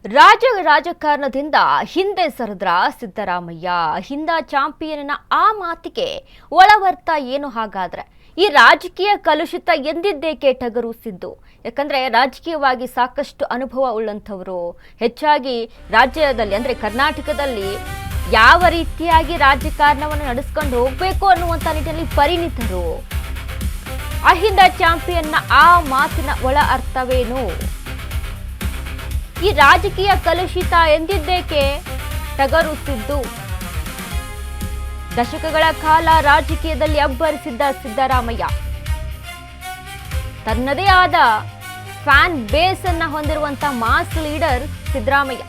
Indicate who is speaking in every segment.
Speaker 1: ರಾಜಕಾರಣದಿಂದ ಹಿಂದೆ ಸರಿದ್ರ ಸಿದ್ದರಾಮಯ್ಯ ಹಿಂದ ಚಾಂಪಿಯನ್ನ ಆ ಮಾತಿಗೆ ಒಳವರ್ತ ಏನು ಹಾಗಾದ್ರೆ ಈ ರಾಜಕೀಯ ಕಲುಷಿತ ಎಂದಿದ್ದೇಕೆ ಟಗರು ಸಿದ್ದು? ಯಾಕಂದ್ರೆ ರಾಜಕೀಯವಾಗಿ ಸಾಕಷ್ಟು ಅನುಭವ ಉಳ್ಳಂಥವರು, ಹೆಚ್ಚಾಗಿ ರಾಜ್ಯದಲ್ಲಿ ಅಂದ್ರೆ ಕರ್ನಾಟಕದಲ್ಲಿ ಯಾವ ರೀತಿಯಾಗಿ ರಾಜಕಾರಣವನ್ನು ನಡೆಸ್ಕೊಂಡು ಹೋಗಬೇಕು ಅನ್ನುವಂಥ ನಿಟ್ಟಿನಲ್ಲಿ ಪರಿಣಿತರು. ಅಹಿಂದ ಚಾಂಪಿಯನ್ನ ಆ ಮಾತಿನ ಒಳ ಅರ್ಥವೇನು? ಈ ರಾಜಕೀಯ ಕಲುಷಿತ ಎಂದಿದ್ದೇಕೆ ಟಗರು ಸಿದ್ದು? ದಶಕಗಳ ಕಾಲ ರಾಜಕೀಯದಲ್ಲಿ ಅಬ್ಬರಿಸಿದ್ದ ಸಿದ್ದರಾಮಯ್ಯ ತನ್ನದೇ ಆದ ಫ್ಯಾನ್ ಬೇಸ್ ಅನ್ನ ಹೊಂದಿರುವಂತ ಮಾಸ್ ಲೀಡರ್ ಸಿದ್ದರಾಮಯ್ಯ.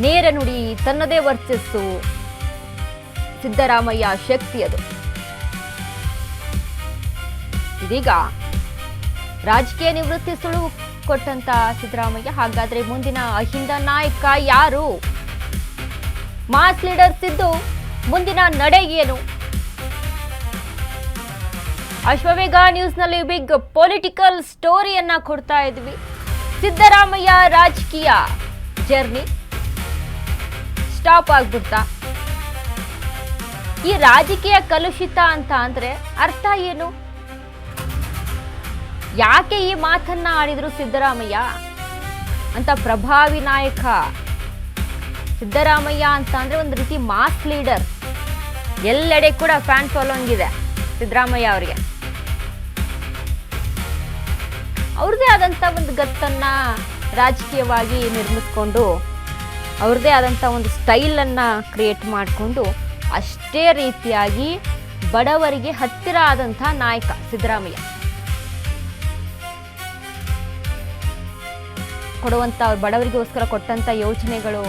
Speaker 1: ನೇರ ನುಡಿ, ತನ್ನದೇ ವರ್ಚಸ್ಸು, ಸಿದ್ದರಾಮಯ್ಯ ಶಕ್ತಿ ಅದು. ಇದೀಗ ರಾಜಕೀಯ ನಿವೃತ್ತಿ ಸುಳುವು ಕೊಟ್ಟಂತ ಸಿದ್ದರಾಮಯ್ಯ ಹಾಗಾದ್ರೆ ಮುಂದಿನ ಅಹಿಂದ ನಾಯಕ ಯಾರು? ಮಾಸ್ ಲೀಡರ್ ಸಿದ್ದು ಮುಂದಿನ ನಡೆ ಏನು? ಅಶ್ವವೇಗ ನ್ಯೂಸ್ ನಲ್ಲಿ ಬಿಗ್ ಪೊಲಿಟಿಕಲ್ ಸ್ಟೋರಿಯನ್ನ ಕೊಡ್ತಾ ಇದ್ವಿ. ಸಿದ್ದರಾಮಯ್ಯ ರಾಜಕೀಯ ಜರ್ನಿ ಸ್ಟಾಪ್ ಆಗ್ಬಿಡ್ತಾ? ಈ ರಾಜಕೀಯ ಕಲುಷಿತ ಅಂತ ಅಂದ್ರೆ ಅರ್ಥ ಏನು? ಯಾಕೆ ಈ ಮಾತನ್ನ ಆಡಿದ್ರು ಸಿದ್ದರಾಮಯ್ಯ ಅಂತ? ಪ್ರಭಾವಿ ನಾಯಕ ಸಿದ್ದರಾಮಯ್ಯ ಅಂತ ಅಂದ್ರೆ ಒಂದು ರೀತಿ ಮಾಸ್ ಲೀಡರ್, ಎಲ್ಲೆಡೆ ಕೂಡ ಫ್ಯಾನ್ ಫಾಲೋಯಿಂಗ್ ಇದೆ ಸಿದ್ದರಾಮಯ್ಯ ಅವರಿಗೆ. ಅವ್ರದೇ ಆದಂತ ಒಂದು ಗತ್ತನ್ನ ರಾಜಕೀಯವಾಗಿ ನಿರ್ಮಿಸ್ಕೊಂಡು ಅವ್ರದೇ ಆದಂತ ಒಂದು ಸ್ಟೈಲ್ ಅನ್ನ ಕ್ರಿಯೇಟ್ ಮಾಡಿಕೊಂಡು ಅಷ್ಟೇ ರೀತಿಯಾಗಿ ಬಡವರಿಗೆ ಹತ್ತಿರ ಆದಂತ ನಾಯಕ ಸಿದ್ದರಾಮಯ್ಯ. ಕೊಡುವಂತ ಬಡವರಿಗೋಸ್ಕರ ಕೊಟ್ಟಂತ ಯೋಜನೆಗಳು,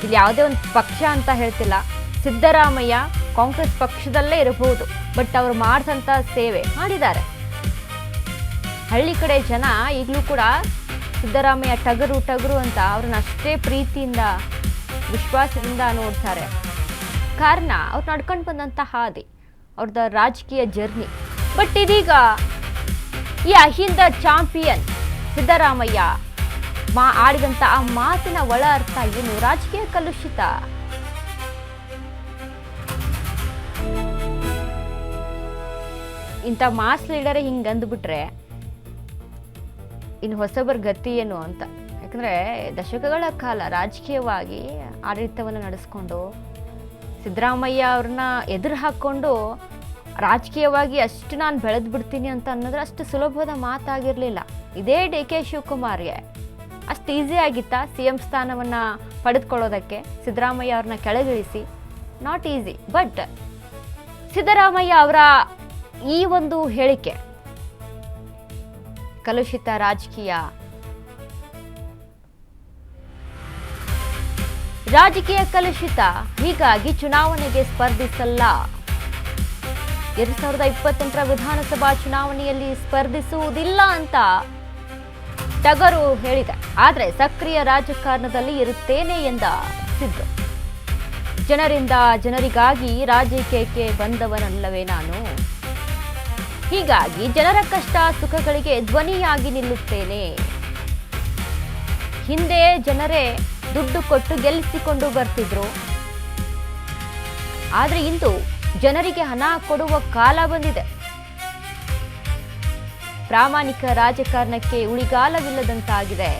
Speaker 1: ಇಲ್ಲಿ ಯಾವುದೇ ಒಂದು ಪಕ್ಷ ಅಂತ ಹೇಳ್ತಿಲ್ಲ, ಸಿದ್ದರಾಮಯ್ಯ ಕಾಂಗ್ರೆಸ್ ಪಕ್ಷದಲ್ಲೇ ಇರಬಹುದು, ಬಟ್ ಅವರು ಮಾಡಿದಂತ ಸೇವೆ ಮಾಡಿದ್ದಾರೆ. ಹಳ್ಳಿ ಕಡೆ ಜನ ಈಗಲೂ ಕೂಡ ಸಿದ್ದರಾಮಯ್ಯ ಟಗರು ಟಗರು ಅಂತ ಅವ್ರನ್ನ ಅಷ್ಟೇ ಪ್ರೀತಿಯಿಂದ ವಿಶ್ವಾಸದಿಂದ ನೋಡ್ತಾರೆ. ಕಾರಣ ಅವ್ರು ನಡ್ಕೊಂಡು ಬಂದಂತ ಹಾದಿ, ಅವ್ರದ್ದು ರಾಜಕೀಯ ಜರ್ನಿ. ಬಟ್ ಇದೀಗ ಈ ಅಹಿಂದ ಚಾಂಪಿಯನ್ ಸಿದ್ದರಾಮಯ್ಯ ಆಡಿದಂತ ಆ ಮಾತಿನ ಒಳ ಅರ್ಥ ಏನು? ರಾಜಕೀಯ ಕಲುಷಿತ. ಇಂಥ ಮಾಸ್ ಲೀಡರೇ ಹಿಂಗೆ ಅಂದ್ಬಿಟ್ರೆ ಇನ್ನು ಹೊಸಬರ ಗತಿ ಏನು ಅಂತ. ಯಾಕಂದ್ರೆ ದಶಕಗಳ ಕಾಲ ರಾಜಕೀಯವಾಗಿ ಆಡಳಿತವನ್ನು ನಡೆಸ್ಕೊಂಡು ಸಿದ್ದರಾಮಯ್ಯ ಅವ್ರನ್ನ ಎದುರು ಹಾಕ್ಕೊಂಡು ರಾಜಕೀಯವಾಗಿ ಅಷ್ಟು ನಾನು ಬೆಳೆದು ಬಿಡ್ತೀನಿ ಅಂತ ಅನ್ನೋದ್ರೆ ಅಷ್ಟು ಸುಲಭದ ಮಾತಾಗಿರ್ಲಿಲ್ಲ. ಇದೇ ಡಿ.ಕೆ. ಶಿವಕುಮಾರ್ಗೆ ಅಷ್ಟು ಈಸಿ ಆಗಿತ್ತಾ CM ಸ್ಥಾನವನ್ನು ಪಡೆದುಕೊಳ್ಳೋದಕ್ಕೆ? ಸಿದ್ದರಾಮಯ್ಯ ಅವ್ರನ್ನ ಕೆಳಗಿಳಿಸಿ ನಾಟ್ ಈಸಿ. ಬಟ್ ಸಿದ್ದರಾಮಯ್ಯ ಅವರ ಈ ಒಂದು ಹೇಳಿಕೆ ಕಲುಷಿತ ರಾಜಕೀಯ ಕಲುಷಿತ, ಹೀಗಾಗಿ ಚುನಾವಣೆಗೆ ಸ್ಪರ್ಧಿಸಲ್ಲ. 2028ರ ವಿಧಾನಸಭಾ ಚುನಾವಣೆಯಲ್ಲಿ ಸ್ಪರ್ಧಿಸುವುದಿಲ್ಲ ಅಂತ ಟಗರು ಹೇಳಿದೆ. ಆದರೆ ಸಕ್ರಿಯ ರಾಜಕಾರಣದಲ್ಲಿ ಇರುತ್ತೇನೆ ಎಂದ ಸಿದ್ದು. ಜನರಿಂದ ಜನರಿಗಾಗಿ ರಾಜಕೀಯಕ್ಕೆ ಬಂದವನಲ್ಲವೇ ನಾನು, ಹೀಗಾಗಿ ಜನರ ಕಷ್ಟ ಸುಖಗಳಿಗೆ ಧ್ವನಿಯಾಗಿ ನಿಲ್ಲುತ್ತೇನೆ. ಹಿಂದೆ ಜನರೇ ದುಡ್ಡು ಕೊಟ್ಟು ಗೆಲ್ಲಿಸಿಕೊಂಡು ಬರ್ತಿದ್ರು, ಆದ್ರೆ ಇಂದು ಜನರಿಗೆ ಹಣ ಕೊಡುವ ಕಾಲ ಬಂದಿದೆ. ಪ್ರಾಮಾಣಿಕ ರಾಜಕಾರಣಕ್ಕೆ ಉಳಿಗಾಲವಿಲ್ಲದಂತಾಗಿದೆ.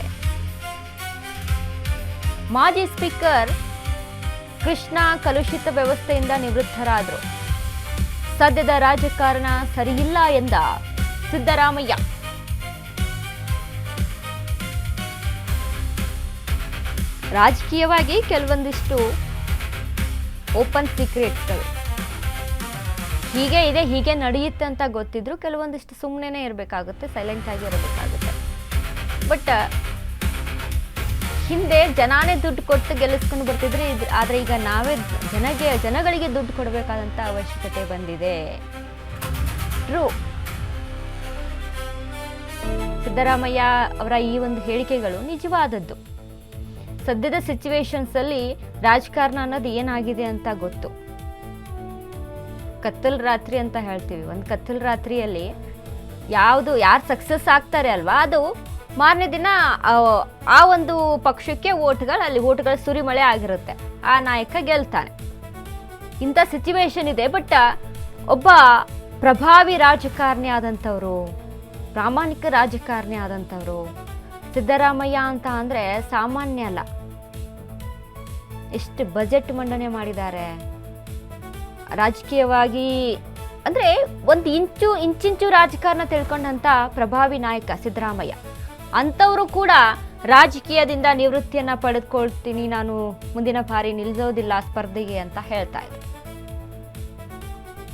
Speaker 1: ಮಾಜಿ ಸ್ಪೀಕರ್ ಕೃಷ್ಣ ಕಲುಷಿತ ವ್ಯವಸ್ಥೆಯಿಂದ ನಿವೃತ್ತರಾದರು. ಸದ್ಯದ ರಾಜಕಾರಣ ಸರಿಯಿಲ್ಲ ಎಂದ ಸಿದ್ದರಾಮಯ್ಯ. ರಾಜಕೀಯವಾಗಿ ಕೆಲವೊಂದಿಷ್ಟು ಓಪನ್ ಸೀಕ್ರೆಟ್ಸ್ಗಳು ಹೀಗೆ ಇದೆ, ಹೀಗೆ ನಡೆಯುತ್ತೆ ಅಂತ ಗೊತ್ತಿದ್ರು ಕೆಲವೊಂದಿಷ್ಟು ಸುಮ್ಮನೆ ಇರಬೇಕಾಗುತ್ತೆ, ಸೈಲೆಂಟ್ ಆಗಿ ಇರಬೇಕಾಗುತ್ತೆ. ಬಟ್ ಹಿಂದೆ ಜನಾನೇ ದುಡ್ಡು ಕೊಟ್ಟು ಗೆಲ್ಲಿಸ್ಕೊಂಡು ಬರ್ತಿದ್ರೆ, ಆದರೆ ಈಗ ನಾವೇ ಜನಗಳಿಗೆ ದುಡ್ಡು ಕೊಡಬೇಕಾದಂಥ ಅವಶ್ಯಕತೆ ಬಂದಿದೆ. ಟ್ರೂ. ಸಿದ್ದರಾಮಯ್ಯ ಅವರ ಈ ಒಂದು ಹೇಳಿಕೆಗಳು ನಿಜವಾದದ್ದು. ಸದ್ಯದ ಸಿಚುವೇಶನ್ಸ್ ಅಲ್ಲಿ ರಾಜಕಾರಣ ಅನ್ನೋದು ಏನಾಗಿದೆ ಅಂತ ಗೊತ್ತು. ಕತ್ತಲ್ ರಾತ್ರಿ ಅಂತ ಹೇಳ್ತೀವಿ. ಒಂದು ಕತ್ತಲ್ ರಾತ್ರಿಯಲ್ಲಿ ಯಾರು ಸಕ್ಸಸ್ ಆಗ್ತಾರೆ ಅಲ್ವಾ, ಅದು ಮಾರನೇ ದಿನ ಆ ಒಂದು ಪಕ್ಷಕ್ಕೆ ಅಲ್ಲಿ ಓಟ್ಗಳ ಸುರಿಮಳೆ ಆಗಿರುತ್ತೆ, ಆ ನಾಯಕ ಗೆಲ್ತಾನೆ. ಇಂಥ ಸಿಚುವೇಶನ್ ಇದೆ. ಬಟ್ ಒಬ್ಬ ಪ್ರಭಾವಿ ರಾಜಕಾರಣಿ ಆದಂಥವ್ರು, ಪ್ರಾಮಾಣಿಕ ರಾಜಕಾರಣಿ ಆದಂಥವ್ರು ಸಿದ್ದರಾಮಯ್ಯ ಅಂತ ಅಂದರೆ ಸಾಮಾನ್ಯ ಅಲ್ಲ. ಎಷ್ಟು ಬಜೆಟ್ ಮಂಡನೆ ಮಾಡಿದ್ದಾರೆ, ರಾಜಕೀಯವಾಗಿ ಅಂದರೆ ಒಂದು ಇಂಚಿಂಚು ರಾಜಕಾರಣ ತಿಳ್ಕೊಂಡಂಥ ಪ್ರಭಾವಿ ನಾಯಕ ಸಿದ್ದರಾಮಯ್ಯ. ಅಂಥವರು ಕೂಡ ರಾಜಕೀಯದಿಂದ ನಿವೃತ್ತಿಯನ್ನು ಪಡೆದುಕೊಳ್ತೀನಿ, ನಾನು ಮುಂದಿನ ಬಾರಿ ನಿಲ್ಲಿಸೋದಿಲ್ಲ ಸ್ಪರ್ಧೆಗೆ ಅಂತ ಹೇಳ್ತಾ ಇದ್ರು.